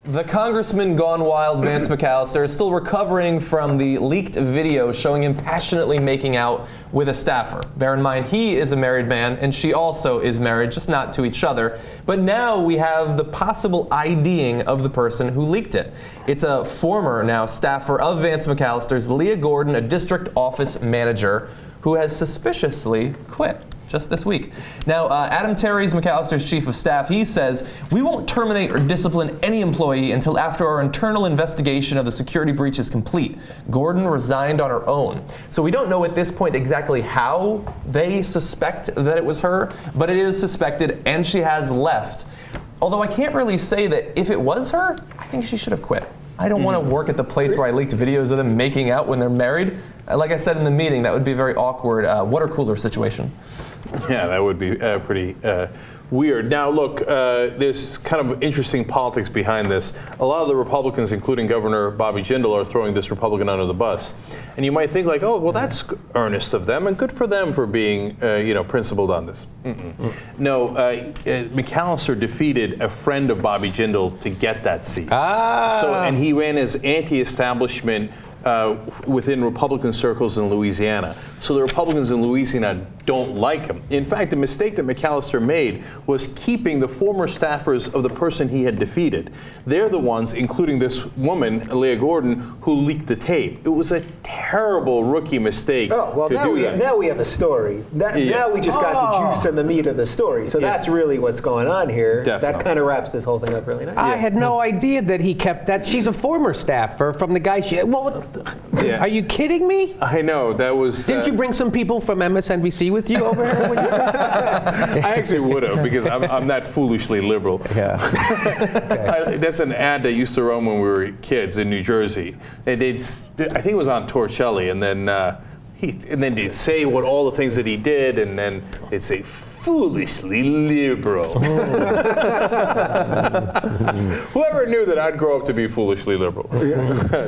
The Congressman gone wild, Vance McAllister, is still recovering from the leaked video showing him passionately making out with a staffer. Bear in mind, he is a married man, and she also is married, just not to each other. But now we have the possible IDing of the person who leaked it. It's a former, now, staffer of Vance McAllister's, Leah Gordon, a district office manager, who has suspiciously quit just this week. Now, Adam Terry's McAllister's chief of staff. He says, "We won't terminate or discipline any employee until after our internal investigation of the security breach is complete. Gordon resigned on her own." So we don't know at this point exactly how they suspect that it was her, but it is suspected, and she has left. Although I can't really say that if it was her, I think she should have quit. I don't want to work at the place where I leaked videos of them making out when they're married. Like I said in the meeting, that would be a very awkward water cooler situation. Yeah, that would be pretty weird. Now, look, there's kind of interesting politics behind this. A lot of the Republicans, including Governor Bobby Jindal, are throwing this Republican under the bus. And you might think, like, oh, well, that's earnest of them, and good for them for being, principled on this. No, McAllister defeated a friend of Bobby Jindal to get that seat. And he ran as anti-establishment within Republican circles in Louisiana. So the Republicans in Louisiana don't like him. In fact, the mistake that McAllister made was keeping the former staffers of the person he had defeated. They're the ones, including this woman, Leah Gordon, who leaked the tape. It was a terrible rookie mistake. Oh, well, now we have a story. Now we just got the juice and the meat of the story. So that's really what's going on here. Definitely. That kind of wraps this whole thing up really nice. I had no idea that he kept that. She's a former staffer from the guy she... Well, are you kidding me? I know, that was... Didn't you bring some people from MSNBC with you over here? I actually would have, because I'm that foolishly liberal. Yeah. Okay. That's an ad that used to run when we were kids in New Jersey. And I think it was on Torcelli, and then they'd say what all the things that he did, and then they'd say, "Foolishly liberal." Whoever knew that I'd grow up to be foolishly liberal.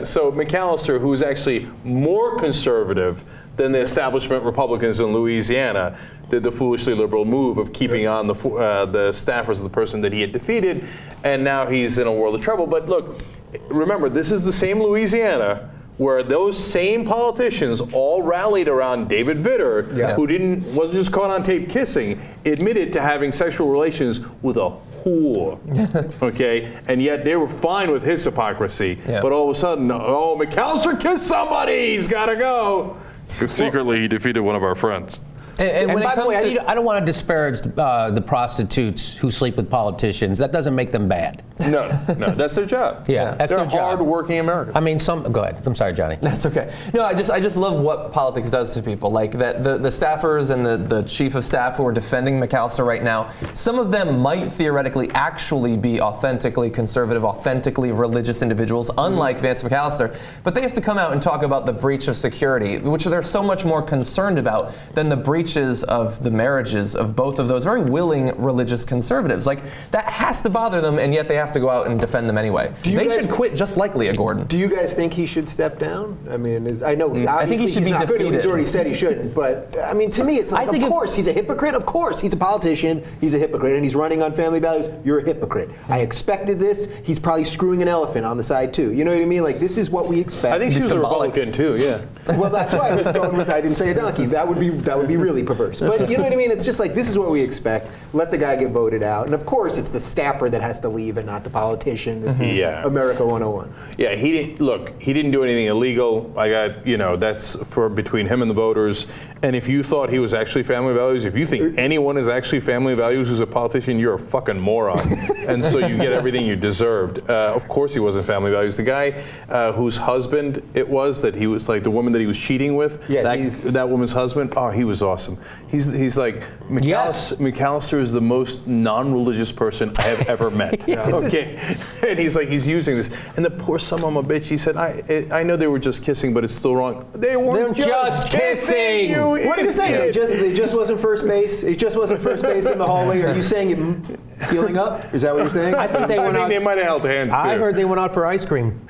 So McAllister, who's actually more conservative than the establishment Republicans in Louisiana, did the foolishly liberal move of keeping on the staffers of the person that he had defeated, and now he's in a world of trouble. But look, remember, this is the same Louisiana where those same politicians all rallied around David Vitter, who wasn't just caught on tape kissing, admitted to having sexual relations with a whore. Okay, and yet they were fine with his hypocrisy. But all of a sudden, oh, McAllister kissed somebody, he's got to go. Secretly, he defeated one of our friends. And when by the way, I don't want to disparage the prostitutes who sleep with politicians. That doesn't make them bad. No, that's their job. Yeah, that's their job. They're hard-working Americans. I mean, go ahead. I'm sorry, Johnny. That's okay. No, I just love what politics does to people. Like that, the staffers and the chief of staff who are defending McAllister right now, some of them might theoretically actually be authentically conservative, authentically religious individuals, unlike Vance McAllister. But they have to come out and talk about the breach of security, which they're so much more concerned about than the breaches of the marriages of both of those very willing religious conservatives. Like, that has to bother them, and yet they have to go out and defend them anyway. They should quit just like Leah Gordon. Do you guys think he should step down? I mean, I know I think he should be defeated. He's already said he shouldn't, but I mean, to me, it's like, of course, he's a hypocrite. Of course, he's a politician. He's a hypocrite, and he's running on family values. You're a hypocrite. I expected this. He's probably screwing an elephant on the side too. You know what I mean? Like, this is what we expect. I think she's a Republican too. Yeah. Well, that's why I was going with. I didn't say a donkey. That would be really perverse. But you know what I mean? It's just like, this is what we expect. Let the guy get voted out. And of course, it's the staffer that has to leave and not the politician. This is America 101. Yeah, he didn't do anything illegal. That's for between him and the voters. And if you thought he was actually family values, if you think anyone is actually family values who's a politician, you're a fucking moron. And so you get everything you deserved. Of course he wasn't family values. The guy whose husband it was, that he was like the woman that he was cheating with, that woman's husband, oh, he was awesome. He's like, McAllister is the most non-religious person I have ever met. Okay, and he's using this, and the poor son of a bitch. He said, I know they were just kissing, but it's still wrong. They weren't just kissing. What did you say? It just wasn't first base. It just wasn't first base in the hallway. Are you saying it healing up? Is that what you're saying? I think they might have held hands too. I heard they went out for ice cream.